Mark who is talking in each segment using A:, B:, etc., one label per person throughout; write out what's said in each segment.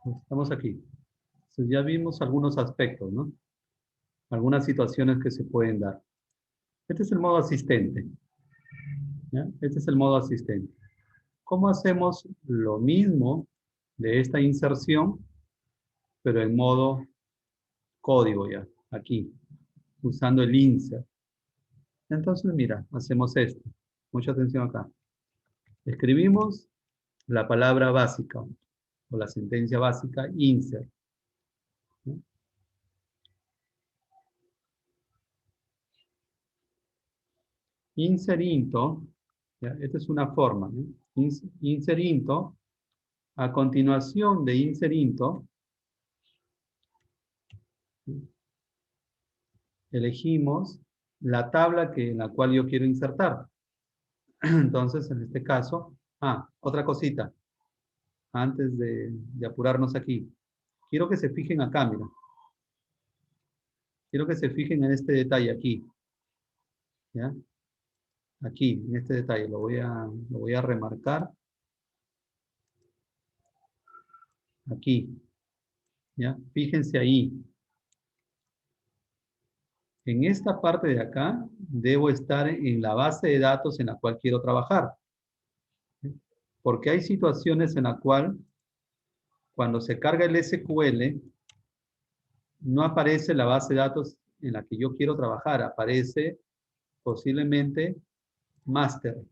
A: Estamos aquí. Entonces ya vimos algunos aspectos, ¿no? Algunas situaciones que se pueden dar. Este es el modo asistente. ¿Ya? Este es el modo asistente. ¿Cómo hacemos lo mismo de esta inserción, pero en modo código ya, aquí, usando el insert? Entonces, mira, hacemos esto. Mucha atención acá. Escribimos la palabra básica o la sentencia básica, insert. ¿No? Insert into, ¿ya? Esta es una forma, ¿no? Insert into, a continuación de insert into, ¿no? Elegimos la tabla en la cual yo quiero insertar. Entonces, en este caso, otra cosita, antes de apurarnos aquí. Quiero que se fijen acá, mira. Quiero que se fijen en este detalle aquí, ¿ya? Aquí, en este detalle, lo voy a remarcar aquí, ¿ya? Fíjense ahí. En esta parte de acá, debo estar en la base de datos en la cual quiero trabajar. Porque hay situaciones en la cual, cuando se carga el SQL, no aparece la base de datos en la que yo quiero trabajar, aparece posiblemente master,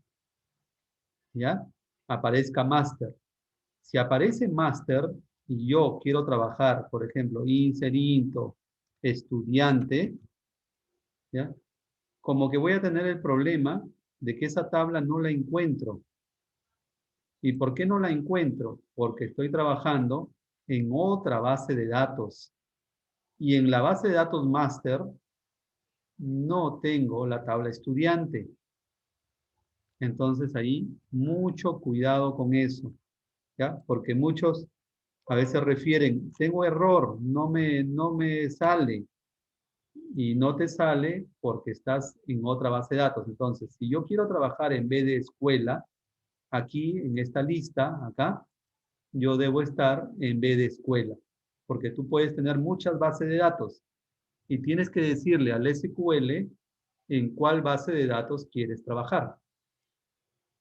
A: ¿ya? Aparezca master. Si aparece master y yo quiero trabajar, por ejemplo, inserinto, estudiante, ¿ya? Como que voy a tener el problema de que esa tabla no la encuentro. ¿Y por qué no la encuentro? Porque estoy trabajando en otra base de datos. Y en la base de datos master no tengo la tabla estudiante. Entonces ahí mucho cuidado con eso, ¿ya? Porque muchos a veces refieren, tengo error, no me sale. Y no te sale porque estás en otra base de datos. Entonces, si yo quiero trabajar en vez de escuela, aquí en esta lista, acá, yo debo estar en vez de escuela. Porque tú puedes tener muchas bases de datos y tienes que decirle al SQL en cuál base de datos quieres trabajar.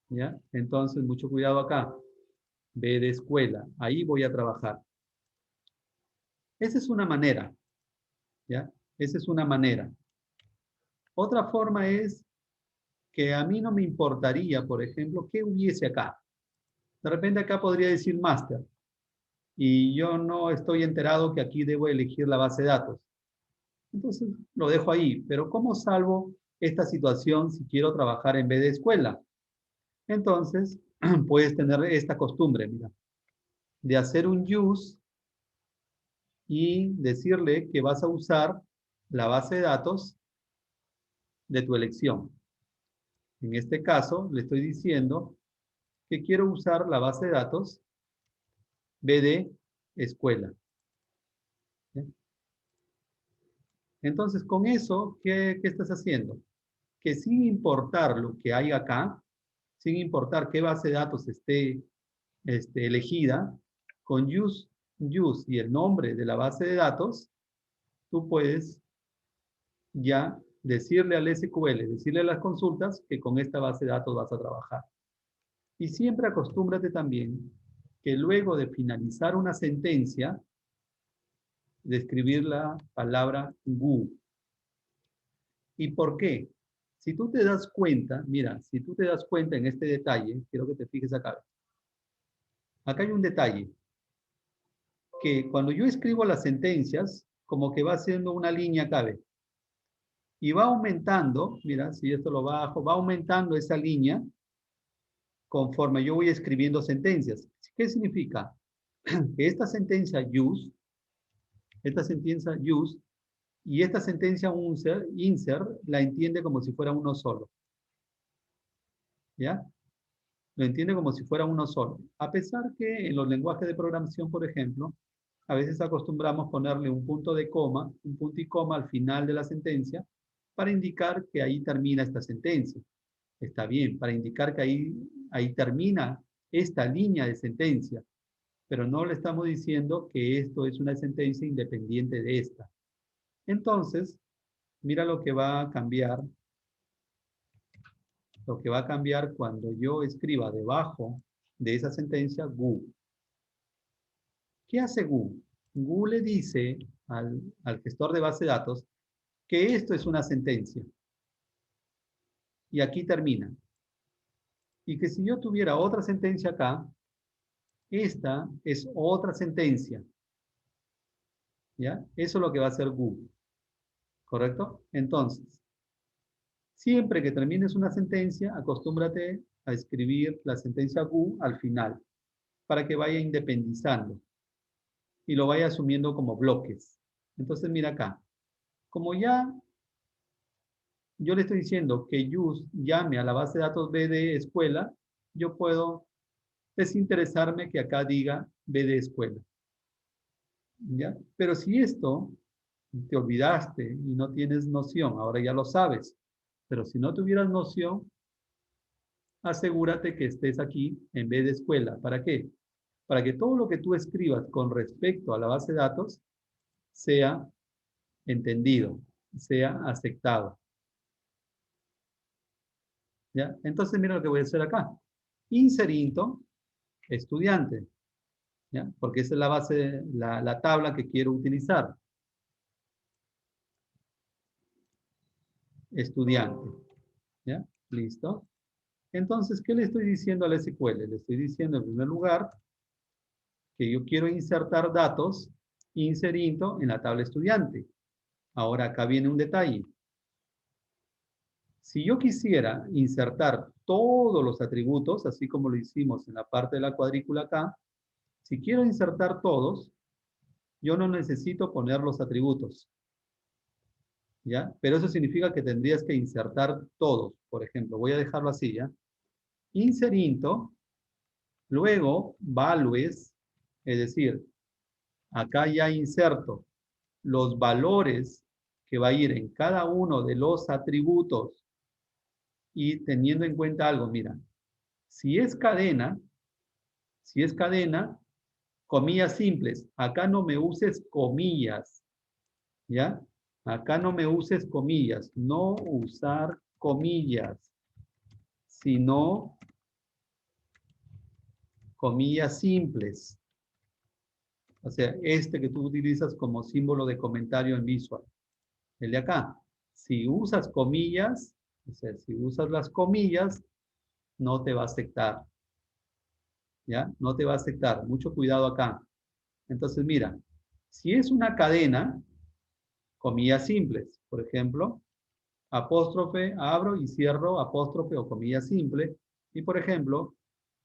A: ¿Ya? Entonces, mucho cuidado acá. B de escuela. Ahí voy a trabajar. Esa es una manera. ¿Ya? Esa es una manera. Otra forma es que a mí no me importaría, por ejemplo, qué hubiese acá. De repente acá podría decir master y yo no estoy enterado que aquí debo elegir la base de datos. Entonces lo dejo ahí. Pero ¿cómo salvo esta situación si quiero trabajar en vez de escuela? Entonces puedes tener esta costumbre, mira, de hacer un use y decirle que vas a usar la base de datos de tu elección. En este caso, le estoy diciendo que quiero usar la base de datos B de escuela. ¿Sí? Entonces, con eso, ¿qué estás haciendo? Que sin importar lo que hay acá, sin importar qué base de datos esté elegida, con use y el nombre de la base de datos, tú puedes ya decirle al SQL, decirle a las consultas que con esta base de datos vas a trabajar. Y siempre acostúmbrate también que luego de finalizar una sentencia, de escribir la palabra GU. ¿Y por qué? Si tú te das cuenta, mira, si tú te das cuenta en este detalle, quiero que te fijes acá. Acá hay un detalle, que cuando yo escribo las sentencias, como que va haciendo una línea cabe. Y va aumentando, mira, si esto lo bajo, va aumentando esa línea conforme yo voy escribiendo sentencias. ¿Qué significa? Que esta sentencia use, y esta sentencia insert la entiende como si fuera uno solo. ¿Ya? Lo entiende como si fuera uno solo. A pesar que en los lenguajes de programación, por ejemplo, a veces acostumbramos ponerle un punto de coma, un punto y coma al final de la sentencia para indicar que ahí termina esta sentencia. Está bien, para indicar que ahí termina esta línea de sentencia. pero no le estamos diciendo que esto es una sentencia independiente de esta. Entonces, mira lo que va a cambiar. Lo que va a cambiar cuando yo escriba debajo de esa sentencia GU. ¿Qué hace GU? GU le dice al gestor de base de datos que esto es una sentencia. Y aquí termina. Y que si yo tuviera otra sentencia acá, esta es otra sentencia. ¿Ya? Eso es lo que va a hacer GU. ¿Correcto? Entonces, siempre que termines una sentencia, acostúmbrate a escribir la sentencia GU al final, para que vaya independizando y lo vaya asumiendo como bloques. Entonces, mira acá. Como ya yo le estoy diciendo que use llame a la base de datos B de escuela, yo puedo desinteresarme que acá diga B de escuela. ¿Ya? Pero si esto te olvidaste y no tienes noción, ahora ya lo sabes, pero si no tuvieras noción, asegúrate que estés aquí en B de escuela. ¿Para qué? Para que todo lo que tú escribas con respecto a la base de datos sea entendido, sea aceptado. ¿Ya? Entonces, mira lo que voy a hacer acá. Inserinto, estudiante. ¿Ya? Porque esa es la base, la tabla que quiero utilizar. Estudiante. ¿Ya? Listo. Entonces, ¿qué le estoy diciendo al SQL? Le estoy diciendo en primer lugar que yo quiero insertar datos, inserinto en la tabla estudiante. Ahora, acá viene un detalle. Si yo quisiera insertar todos los atributos, así como lo hicimos en la parte de la cuadrícula acá, si quiero insertar todos, yo no necesito poner los atributos. ¿Ya? Pero eso significa que tendrías que insertar todos. Por ejemplo, voy a dejarlo así, ¿ya? Inserinto, luego values, es decir, acá ya inserto los valores que va a ir en cada uno de los atributos y teniendo en cuenta algo, mira, si es cadena, comillas simples, acá no me uses comillas, ¿ya? Acá no me uses comillas, no usar comillas, sino comillas simples. O sea, este que tú utilizas como símbolo de comentario en Visual. El de acá. Si usas comillas, o sea, si usas las comillas, no te va a aceptar. ¿Ya? No te va a aceptar. Mucho cuidado acá. Entonces, mira, si es una cadena, comillas simples, por ejemplo, apóstrofe, abro y cierro apóstrofe o comilla simple. Y, por ejemplo,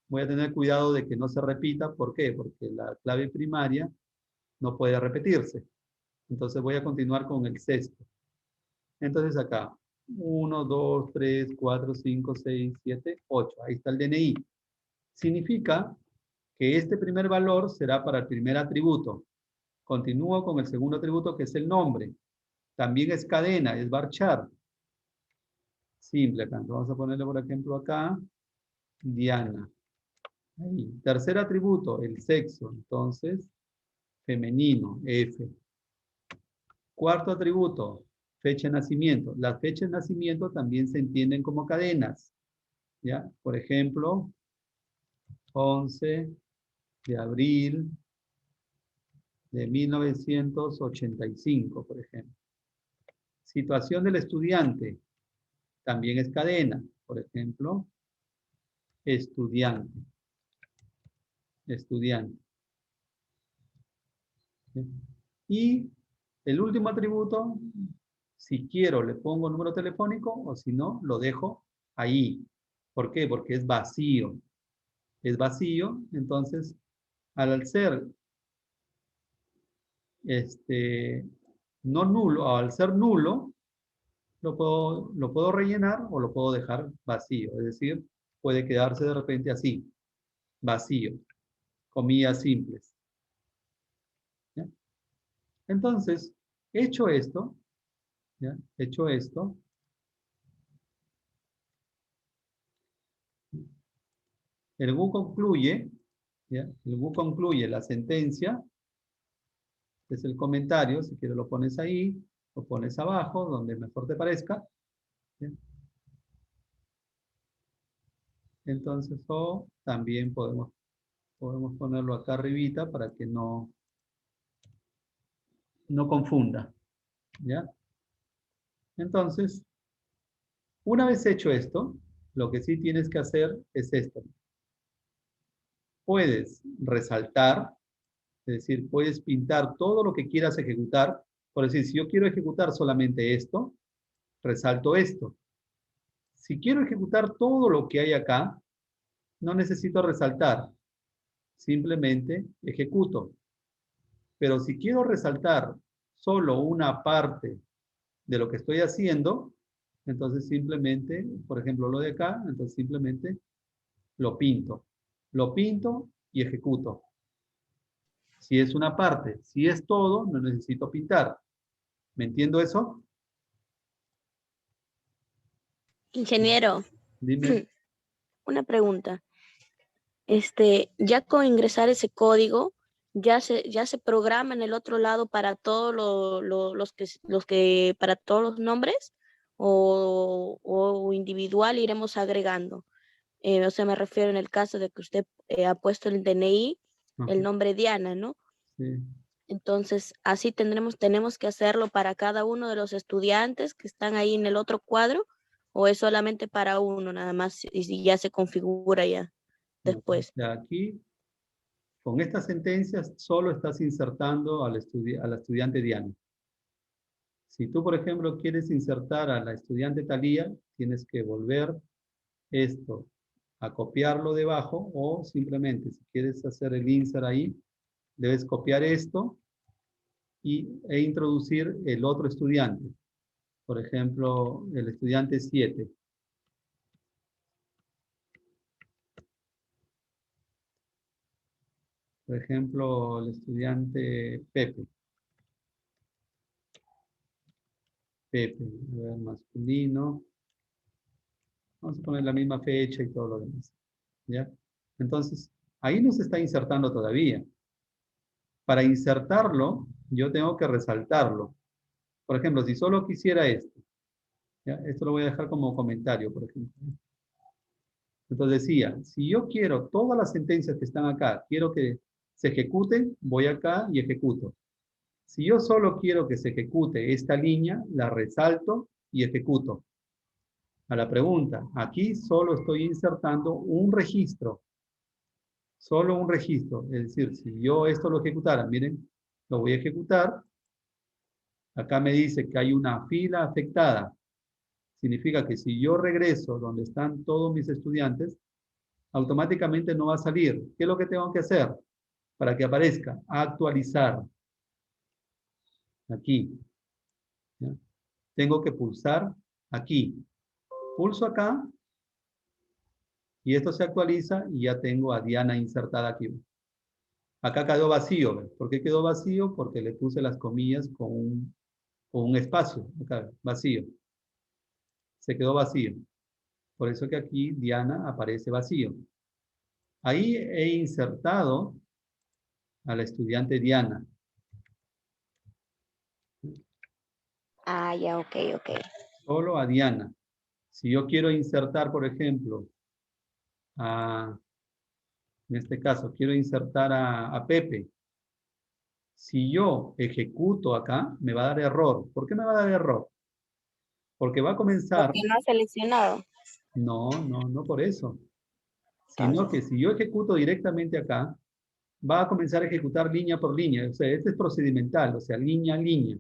A: voy a tener cuidado de que no se repita. ¿Por qué? Porque la clave primaria no puede repetirse. Entonces voy a continuar con el sexto. Entonces acá, 1, 2, 3, 4, 5, 6, 7, 8. Ahí está el DNI. Significa que este primer valor será para el primer atributo. Continúo con el segundo atributo que es el nombre. También es cadena, es varchar. Simple acá. Vamos a ponerle por ejemplo acá, Diana. Ahí. Tercer atributo, el sexo. Entonces, femenino, F. Cuarto atributo, fecha de nacimiento. Las fechas de nacimiento también se entienden como cadenas. ¿Ya? Por ejemplo, 11 de abril de 1985, por ejemplo. Situación del estudiante también es cadena. Por ejemplo, estudiante. Estudiante. ¿Sí? Y el último atributo, si quiero le pongo número telefónico o si no, lo dejo ahí. ¿Por qué? Porque es vacío. Es vacío, entonces al ser no nulo, al ser nulo, lo puedo rellenar o lo puedo dejar vacío. Es decir, puede quedarse de repente así, vacío, comillas simples. ¿Ya? Entonces, hecho esto, ¿ya? Hecho esto, el GU concluye ¿ya? El GU concluye la sentencia, es el comentario, si quieres lo pones ahí, lo pones abajo, donde mejor te parezca. ¿Ya? Entonces, o también podemos ponerlo acá arribita para que no confunda. ¿Ya? Entonces, una vez hecho esto, lo que sí tienes que hacer es esto. Puedes resaltar, es decir, puedes pintar todo lo que quieras ejecutar. Por decir, si yo quiero ejecutar solamente esto, resalto esto. Si quiero ejecutar todo lo que hay acá, no necesito resaltar, simplemente ejecuto. Pero si quiero resaltar solo una parte de lo que estoy haciendo, entonces simplemente, por ejemplo, lo de acá, entonces simplemente lo pinto. Lo pinto y ejecuto. Si es una parte, si es todo, no necesito pintar. ¿Me entiendo eso?
B: Ingeniero,
A: Dime.
B: una pregunta. Ya con ingresar ese código, ya se programa en el otro lado para todos los que, para todos los nombres o individual iremos agregando. O sea, me refiero en el caso de que usted ha puesto el DNI, el
A: Ajá,
B: nombre Diana, ¿no?
A: sí.
B: Entonces, así tenemos que hacerlo para cada uno de los estudiantes que están ahí en el otro cuadro, o es solamente para uno nada más y ya se configura ya
A: No, o
B: después.
A: sea, aquí, con estas sentencias, solo estás insertando a la estudiante Diana. Si tú, por ejemplo, quieres insertar a la estudiante Talía, tienes que volver esto a copiarlo debajo o simplemente, si quieres hacer el insert ahí, debes copiar esto e introducir el otro estudiante. Por ejemplo, el estudiante 7. Por ejemplo, el estudiante Pepe. Pepe, a ver, masculino. Vamos a poner la misma fecha y todo lo demás. ¿Ya? Entonces, ahí no se está insertando todavía. Para insertarlo, yo tengo que resaltarlo. Por ejemplo, si solo quisiera esto, ¿ya? Esto lo voy a dejar como comentario, por ejemplo. Entonces decía, si yo quiero todas las sentencias que están acá, quiero que se ejecuten, voy acá y ejecuto. Si yo solo quiero que se ejecute esta línea, la resalto y ejecuto. A la pregunta, aquí solo estoy insertando un registro, solo un registro. Es decir, si yo esto lo ejecutara, miren, lo voy a ejecutar. Acá me dice que hay una fila afectada. Significa que si yo regreso donde están todos mis estudiantes, automáticamente no va a salir. ¿Qué es lo que tengo que hacer? Para que aparezca, actualizar. Aquí. ¿Ya? Tengo que pulsar aquí. Pulso acá y esto se actualiza y ya tengo a Diana insertada aquí. Acá quedó vacío. ¿Ves? ¿Por qué quedó vacío? Porque le puse las comillas con un espacio. Acá, vacío. Se quedó vacío. Por eso que aquí Diana aparece vacío. Ahí he insertado a la estudiante Diana.
B: Ah, ya, ok, ok.
A: Solo a Diana. Si yo quiero insertar, por ejemplo, en este caso, quiero insertar a Pepe. Si yo ejecuto acá, me va a dar error. ¿Por qué me va a dar error? Porque va a comenzar,
B: Porque no ha seleccionado.
A: no por eso, sino que
B: Entonces,
A: si yo ejecuto directamente acá, va a comenzar a ejecutar línea por línea. O sea, este es procedimental, o sea, línea a línea.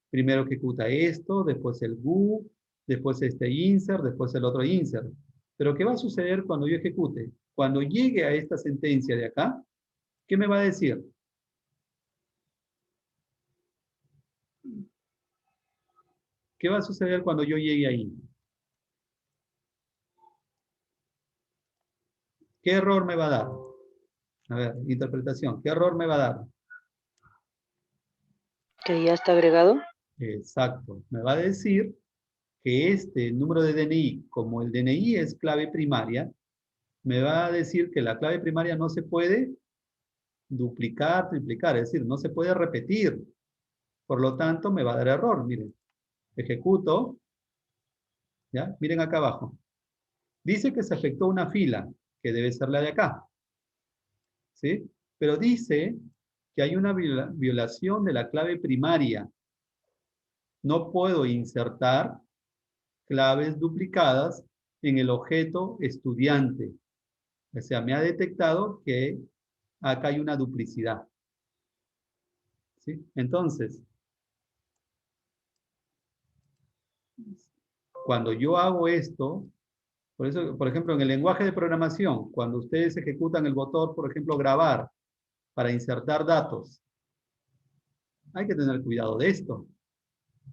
A: Primero ejecuta esto, después el GU, después este insert, después el otro insert. Pero ¿qué va a suceder cuando yo ejecute? Cuando llegue a esta sentencia de acá, ¿qué me va a decir? ¿Qué va a suceder cuando yo llegue ahí? ¿Qué error me va a dar? A ver, interpretación. ¿Qué error me va a dar?
C: Que ya está agregado.
A: Exacto. Me va a decir que este número de DNI, como el DNI es clave primaria, me va a decir que la clave primaria no se puede duplicar, triplicar, es decir, no se puede repetir. Por lo tanto, me va a dar error. Miren, ejecuto, ¿ya? Miren acá abajo. Dice que se afectó una fila, que debe ser la de acá, ¿sí? Pero dice que hay una violación de la clave primaria. No puedo insertar claves duplicadas en el objeto estudiante. O sea, me ha detectado que acá hay una duplicidad, ¿sí? Entonces, cuando yo hago esto, por eso, por ejemplo, en el lenguaje de programación, cuando ustedes ejecutan el botón, por ejemplo, grabar, para insertar datos, hay que tener cuidado de esto,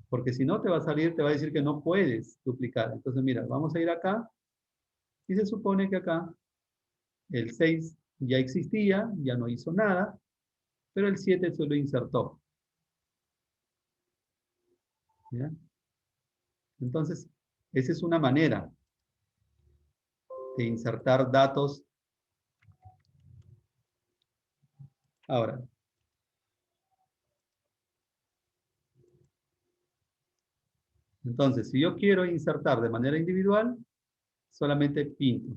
A: porque si no te va a salir, te va a decir que no puedes duplicar. Entonces, mira, vamos a ir acá, y se supone que acá el 6 ya existía, ya no hizo nada, pero el 7 se lo insertó. ¿Ya? Entonces, esa es una manera de insertar datos. Ahora, entonces, si yo quiero insertar de manera individual, solamente pinto.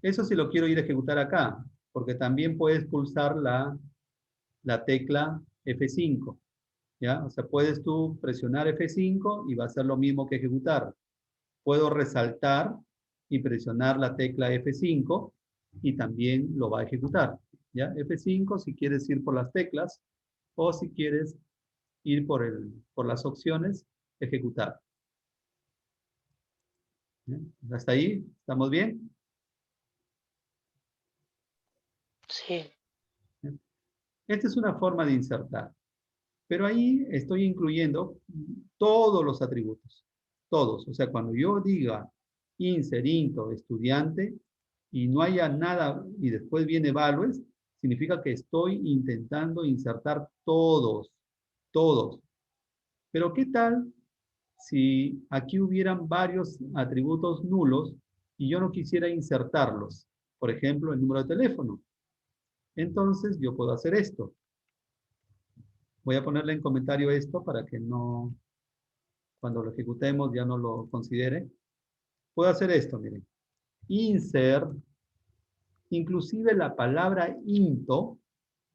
A: Eso sí lo quiero ir a ejecutar acá, porque también puedes pulsar la tecla F5, ¿ya? O sea, puedes tú presionar F5 y va a ser lo mismo que ejecutar. Puedo resaltar y presionar la tecla F5 y también lo va a ejecutar, ¿ya? F5 si quieres ir por las teclas o si quieres ir por las opciones, ejecutar. ¿Ya? ¿Hasta ahí? ¿Estamos bien?
B: Sí.
A: Esta es una forma de insertar. Pero ahí estoy incluyendo todos los atributos. Todos. O sea, cuando yo diga inserinto estudiante y no haya nada y después viene values, significa que estoy intentando insertar todos. Todos. Pero ¿qué tal si aquí hubieran varios atributos nulos y yo no quisiera insertarlos? Por ejemplo, el número de teléfono. Entonces yo puedo hacer esto. Voy a ponerle en comentario esto para que no, cuando lo ejecutemos ya no lo considere. Puedo hacer esto, miren. Insert, inclusive la palabra into,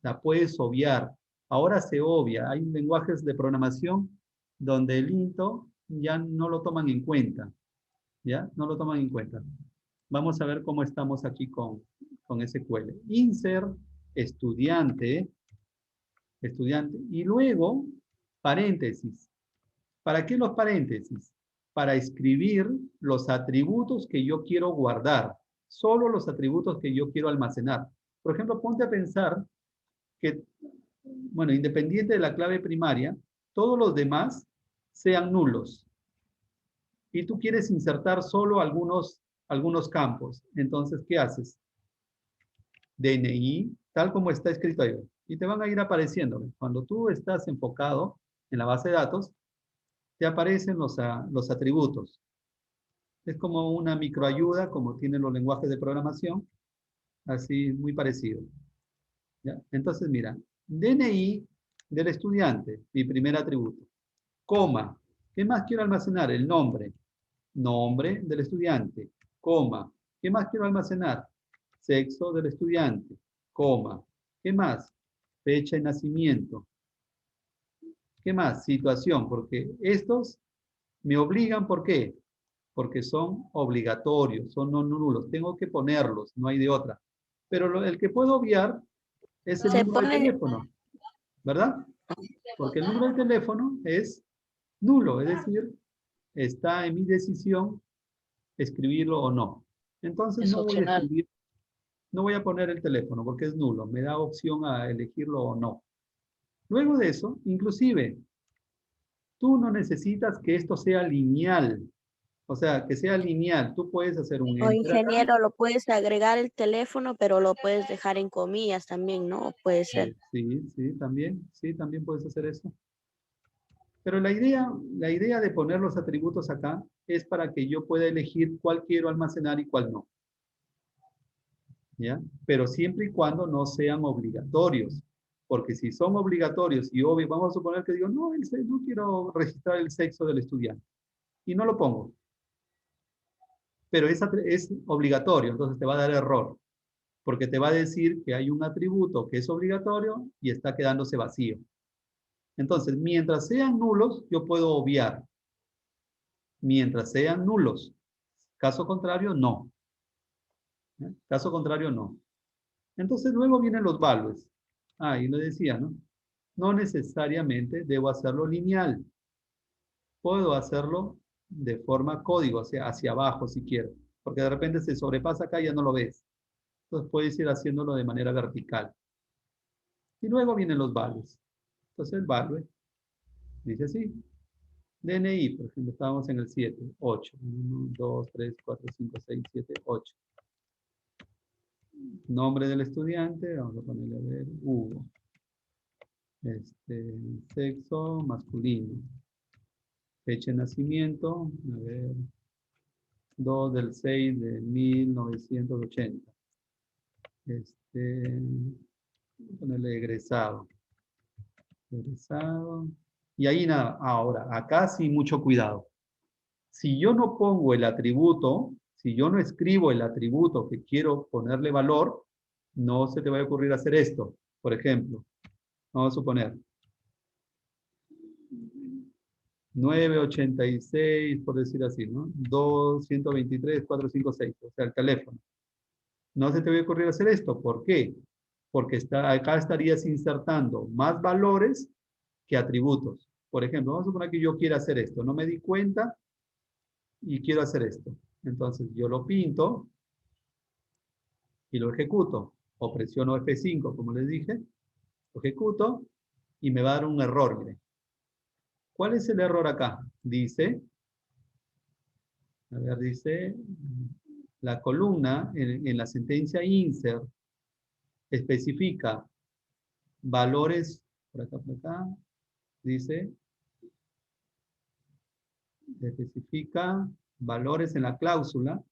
A: la puedes obviar. Ahora se obvia. Hay lenguajes de programación donde el into ya no lo toman en cuenta. ¿Ya? No lo toman en cuenta. Vamos a ver cómo estamos aquí con SQL. Insert, estudiante, estudiante, y luego paréntesis. ¿Para qué los paréntesis? Para escribir los atributos que yo quiero guardar, solo los atributos que yo quiero almacenar. Por ejemplo, ponte a pensar que, bueno, independiente de la clave primaria, todos los demás sean nulos. Y tú quieres insertar solo algunos campos. Entonces, ¿qué haces? DNI, tal como está escrito ahí. Y te van a ir apareciendo. Cuando tú estás enfocado en la base de datos, te aparecen los atributos. Es como una microayuda, como tienen los lenguajes de programación, así muy parecido. ¿Ya? Entonces, mira, DNI del estudiante, mi primer atributo. Coma, ¿qué más quiero almacenar? El nombre. Nombre del estudiante. Coma, ¿qué más quiero almacenar? Sexo del estudiante. Coma, ¿qué más? Fecha de nacimiento. ¿Qué más? Situación, porque estos me obligan, ¿por qué? Porque son obligatorios, son no nulos. Tengo que ponerlos, no hay de otra. Pero el que puedo obviar es el
B: Se
A: número de
B: ponen,
A: teléfono, ¿verdad? Porque el número de teléfono es nulo, es decir, está en mi decisión escribirlo o no. Entonces
B: es
A: no voy a
B: opcional.
A: escribir, no voy a poner el teléfono porque es nulo, me da opción a elegirlo o no. Luego de eso, inclusive, tú no necesitas que esto sea lineal, o sea, que sea lineal. Tú puedes hacer un
B: O
A: enter acá.
B: ingeniero, lo puedes agregar el teléfono, pero lo puedes dejar en comillas también, ¿no? Puede ser.
A: Sí, también puedes hacer eso. Pero la idea de poner los atributos acá es para que yo pueda elegir cuál quiero almacenar y cuál no. ¿ya? Pero siempre y cuando no sean obligatorios. Porque si son obligatorios y obvio, vamos a suponer que digo, no, no quiero registrar el sexo del estudiante. Y no lo pongo. Pero es obligatorio, entonces te va a dar error. Porque te va a decir que hay un atributo que es obligatorio y está quedándose vacío. Entonces, mientras sean nulos, yo puedo obviar. Mientras sean nulos. Caso contrario, no. ¿Eh? Caso contrario, no. Entonces, luego vienen los values. Ah, y lo decía, ¿no? No necesariamente debo hacerlo lineal. Puedo hacerlo de forma código, hacia abajo si quiero. Porque de repente se sobrepasa acá y ya no lo ves. Entonces, puedes ir haciéndolo de manera vertical. Y luego vienen los values. Entonces, el value dice así. DNI, por ejemplo, estábamos en el 7, 8. 1, 2, 3, 4, 5, 6, 7, 8. Nombre del estudiante, vamos a ponerle a ver, Hugo. Sexo masculino. Fecha de nacimiento, a ver, 2 del 6 de 1980. Vamos a ponerle egresado. Egresado. Y ahí nada, ahora, acá sí mucho cuidado. Si yo no pongo el atributo, si yo no escribo el atributo que quiero ponerle valor, no se te va a ocurrir hacer esto. Por ejemplo, vamos a suponer 986, por decir así, ¿no? 223, 456, o sea, el teléfono. No se te va a ocurrir hacer esto. ¿Por qué? Porque acá estarías insertando más valores que atributos. Por ejemplo, vamos a suponer que yo quiero hacer esto. No me di cuenta y quiero hacer esto. Entonces, yo lo pinto y lo ejecuto. O presiono F5, como les dije, lo ejecuto y me va a dar un error, mire. ¿Cuál es el error acá? Dice, a ver, dice, la columna en la sentencia insert especifica valores, por acá, dice, especifica valores en la cláusula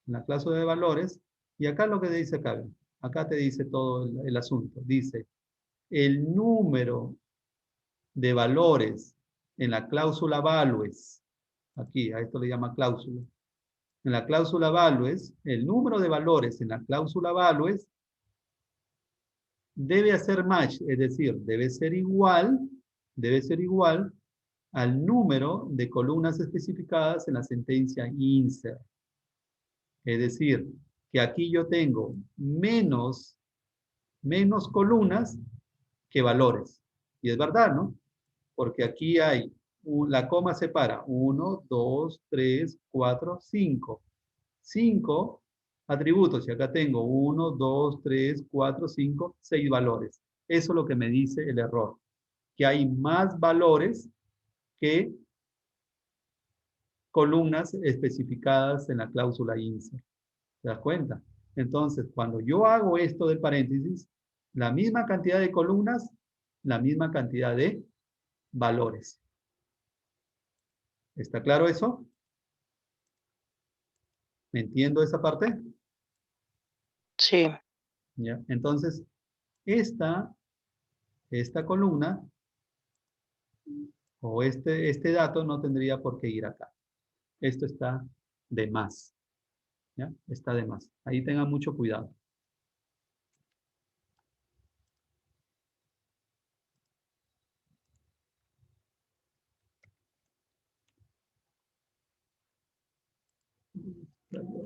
A: de valores, y acá lo que dice acá te dice todo el asunto. Dice, el número de valores en la cláusula values, aquí, a esto le llama cláusula. En la cláusula values, el número de valores en la cláusula values debe hacer match, es decir, debe ser igual al número de columnas especificadas en la sentencia insert. Es decir, que aquí yo tengo menos columnas que valores. Y es verdad, ¿no? Porque aquí hay, la coma separa 1, 2, 3, 4, 5. 5 atributos. Y acá tengo 1, 2, 3, 4, 5, 6 valores. Eso es lo que me dice el error. Que hay más valores que columnas especificadas en la cláusula insert. ¿Te das cuenta? Entonces, cuando yo hago esto del paréntesis, la misma cantidad de columnas, la misma cantidad de valores. ¿Está claro eso? ¿Me entiendo esa parte?
C: Sí,
A: ¿Ya? Entonces, esta columna o este dato no tendría por qué ir acá. Esto está de más. ¿Ya? Está de más. Ahí tengan mucho cuidado.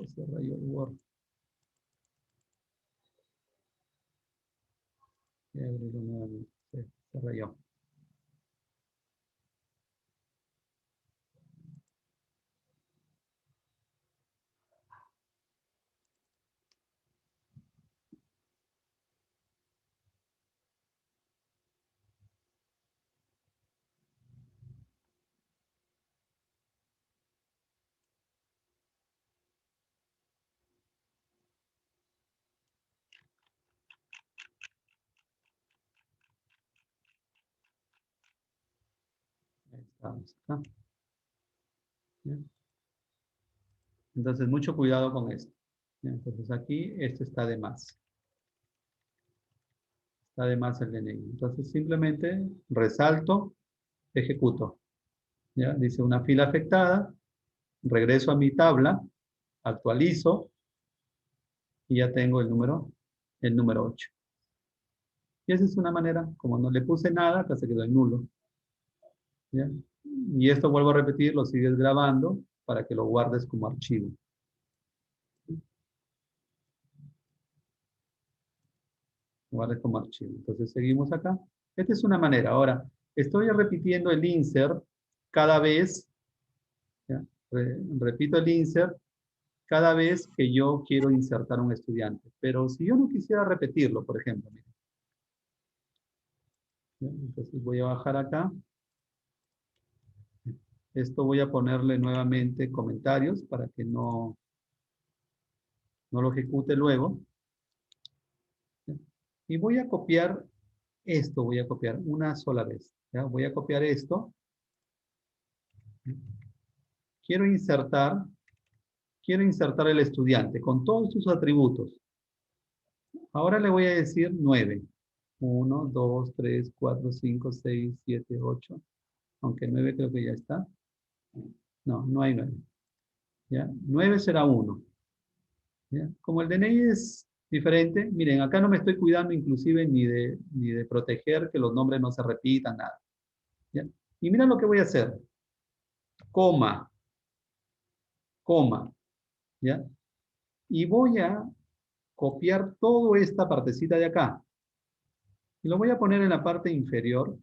A: Se rayó el Word. Se rayó. Ahí estamos. ¿Ah? Entonces, mucho cuidado con esto. ¿Ya? Entonces aquí esto está de más. Está de más el DNI. Entonces simplemente resalto, ejecuto. ¿Ya? Dice una fila afectada, regreso a mi tabla, actualizo y ya tengo el número 8. Y esa es una manera, como no le puse nada, acá se quedó en nulo. ¿Ya? Y esto vuelvo a repetir, lo sigues grabando para que lo guardes como archivo. Guardes como archivo. Entonces seguimos acá. Esta es una manera. Ahora, estoy repitiendo el insert cada vez. ¿Ya? Repito el insert cada vez que yo quiero insertar un estudiante. Pero si yo no quisiera repetirlo, por ejemplo, miren. ¿Ya? Entonces voy a bajar acá. Esto voy a ponerle nuevamente comentarios para que no lo ejecute luego. ¿Ya? Y voy a copiar esto, voy a copiar una sola vez. ¿Ya? Voy a copiar esto. Quiero insertar el estudiante con todos sus atributos. Ahora le voy a decir 9. 1, 2, 3, 4, 5, 6, 7, 8. Aunque 9 creo que ya está. No, no hay 9. ¿Ya? 9 será 1. ¿Ya? Como el DNI es diferente, miren, acá no me estoy cuidando inclusive ni de proteger que los nombres no se repitan, nada. ¿Ya? Y mira lo que voy a hacer. Coma. Coma. ¿Ya? Y voy a copiar toda esta partecita de acá. Y lo voy a poner en la parte inferior,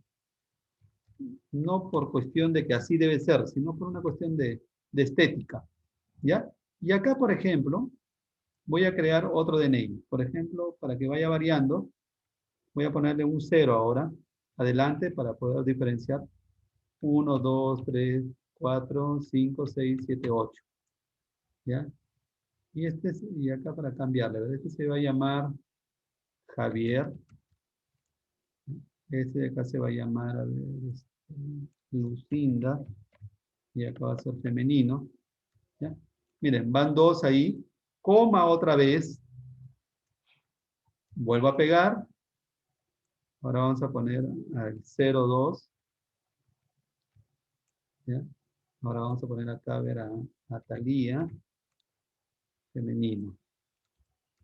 A: no por cuestión de que así debe ser, sino por una cuestión de estética. ¿Ya? Y acá, por ejemplo, voy a crear otro DNI. Por ejemplo, para que vaya variando, voy a ponerle un 0 ahora, adelante, para poder diferenciar. 1, 2, 3, 4, 5, 6, 7, 8. ¿Ya? Y acá para cambiarle, ¿verdad? Este se va a llamar Javier. Este de acá se va a llamar, a ver, Lucinda. Y acá va a ser femenino. ¿Ya? Miren, van 2 ahí. Coma otra vez. Vuelvo a pegar. Ahora vamos a poner al 0, 2. ¿Ya? Ahora vamos a poner acá a ver a Talía. Femenino.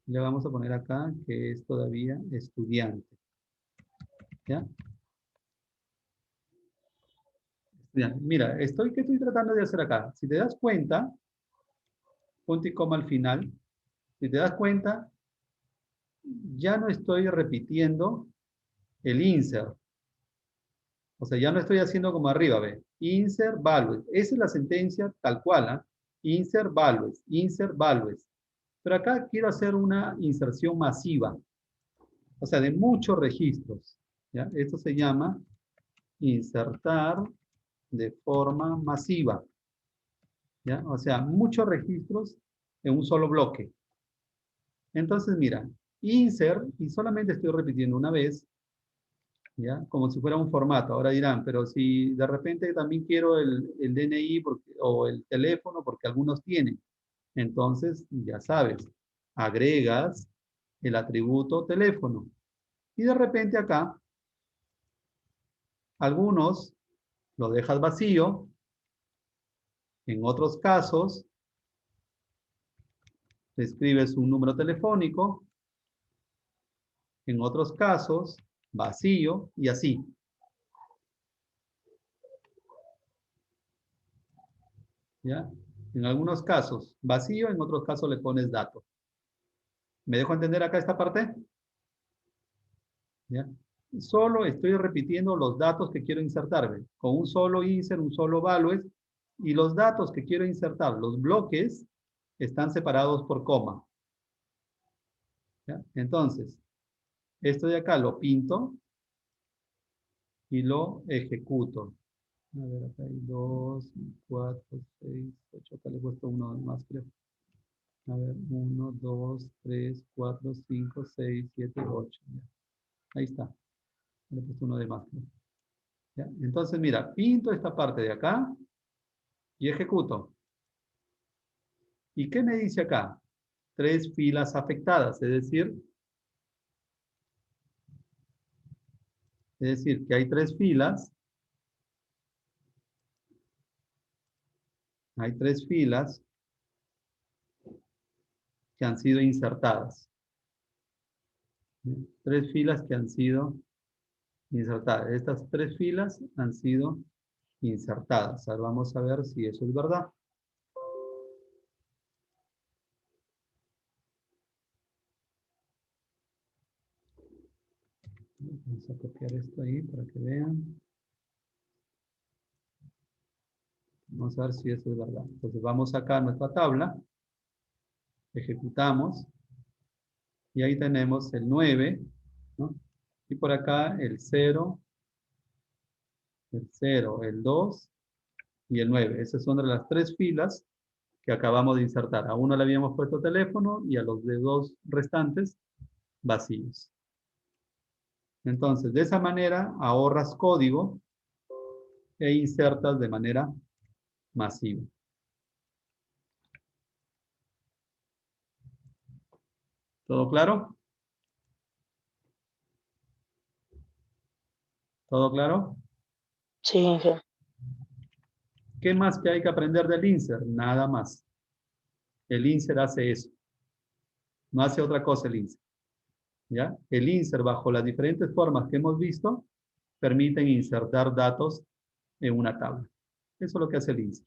A: Le vamos a poner acá que es todavía estudiante. ¿Ya? Estudiante. Mira, ¿qué estoy tratando de hacer acá? Si te das cuenta, punto y coma al final, si te das cuenta, ya no estoy repitiendo el insert. O sea, ya no estoy haciendo como arriba, ¿ve? Insert values. Esa es la sentencia tal cual, ¿eh? Insert values, insert values. Pero acá quiero hacer una inserción masiva. O sea, de muchos registros. ¿Ya? Esto se llama insertar de forma masiva. ¿Ya? O sea, muchos registros en un solo bloque. Entonces, mira, insert, y solamente estoy repitiendo una vez, ¿ya? Como si fuera un formato. Ahora dirán, pero si de repente también quiero el DNI o el teléfono, porque algunos tienen. Entonces, ya sabes, agregas el atributo teléfono. Y de repente acá, algunos lo dejas vacío. En otros casos, escribes un número telefónico. En otros casos, vacío y así. ¿Ya? En algunos casos, vacío, en otros casos le pones dato. ¿Me dejo entender acá esta parte? ¿Ya? Solo estoy repitiendo los datos que quiero insertarme. Con un solo insert, un solo values, y los datos que quiero insertar, los bloques, están separados por coma. ¿Ya? Entonces, esto de acá lo pinto y lo ejecuto. A ver, acá hay 2, 4, 6, 8. Acá le he puesto uno más, creo. A ver, 1, 2, 3, 4, 5, 6, 7, 8. Ya. Ahí está. Le he puesto uno de más, creo. ¿Ya? Entonces, mira, pinto esta parte de acá y ejecuto. ¿Y qué me dice acá? 3 filas afectadas, es decir que hay 3 filas, que han sido insertadas. 3 filas que han sido insertadas. Estas 3 filas han sido insertadas. Ahora vamos a ver si eso es verdad. Vamos a copiar esto ahí para que vean. Vamos a ver si eso es verdad. Entonces vamos acá a nuestra tabla. Ejecutamos. Y ahí tenemos el 9, ¿no? Y por acá el 0, el 2 y el 9. Esas son de las 3 filas que acabamos de insertar. A uno le habíamos puesto teléfono y a los de 2 restantes vacíos. Entonces, de esa manera ahorras código e insertas de manera masiva. ¿Todo claro? ¿Todo claro?
C: Sí, sí.
A: ¿Qué más que hay que aprender del insert? Nada más. El insert hace eso. No hace otra cosa el insert. ¿Ya? El insert, bajo las diferentes formas que hemos visto, permiten insertar datos en una tabla. Eso es lo que hace el insert.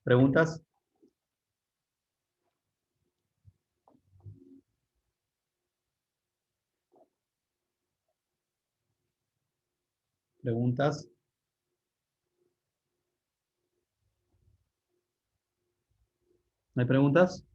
A: ¿Preguntas? ¿Preguntas? ¿No hay preguntas?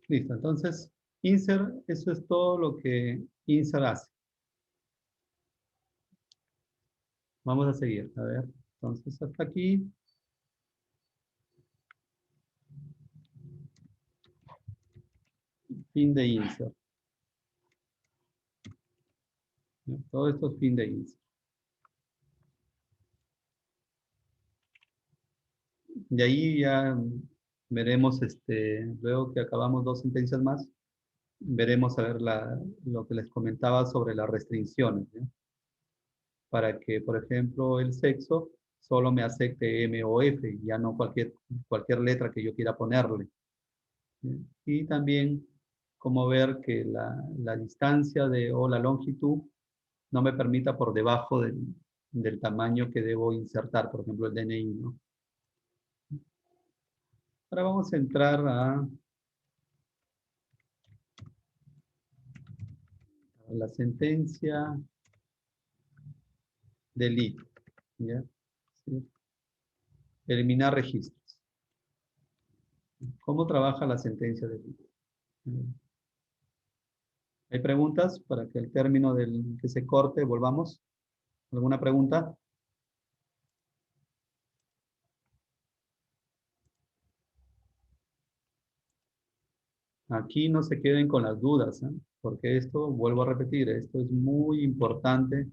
A: Listo, entonces, insert, eso es todo lo que insert hace. Vamos a seguir, a ver. Entonces, hasta aquí. Fin de insert. Todo esto es fin de insert. Y ahí ya veremos, luego que acabamos 2 sentencias más, veremos a ver lo que les comentaba sobre las restricciones, ¿no? Para que, por ejemplo, el sexo solo me acepte M o F, ya no cualquier letra que yo quiera ponerle. ¿Sí? Y también como ver que la distancia o la longitud no me permita por debajo del tamaño que debo insertar, por ejemplo, el DNI, ¿no? Ahora vamos a entrar a la sentencia delete, ¿ya? ¿Sí? Eliminar registros. ¿Cómo trabaja la sentencia delete? ¿Hay preguntas para que al término del que se corte volvamos? ¿Alguna pregunta? Aquí no se queden con las dudas, ¿eh? Porque esto, vuelvo a repetir, esto es muy importante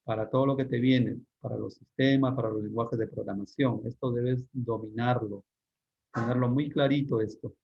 A: para todo lo que te viene, para los sistemas, para los lenguajes de programación. Esto debes dominarlo, tenerlo muy clarito esto.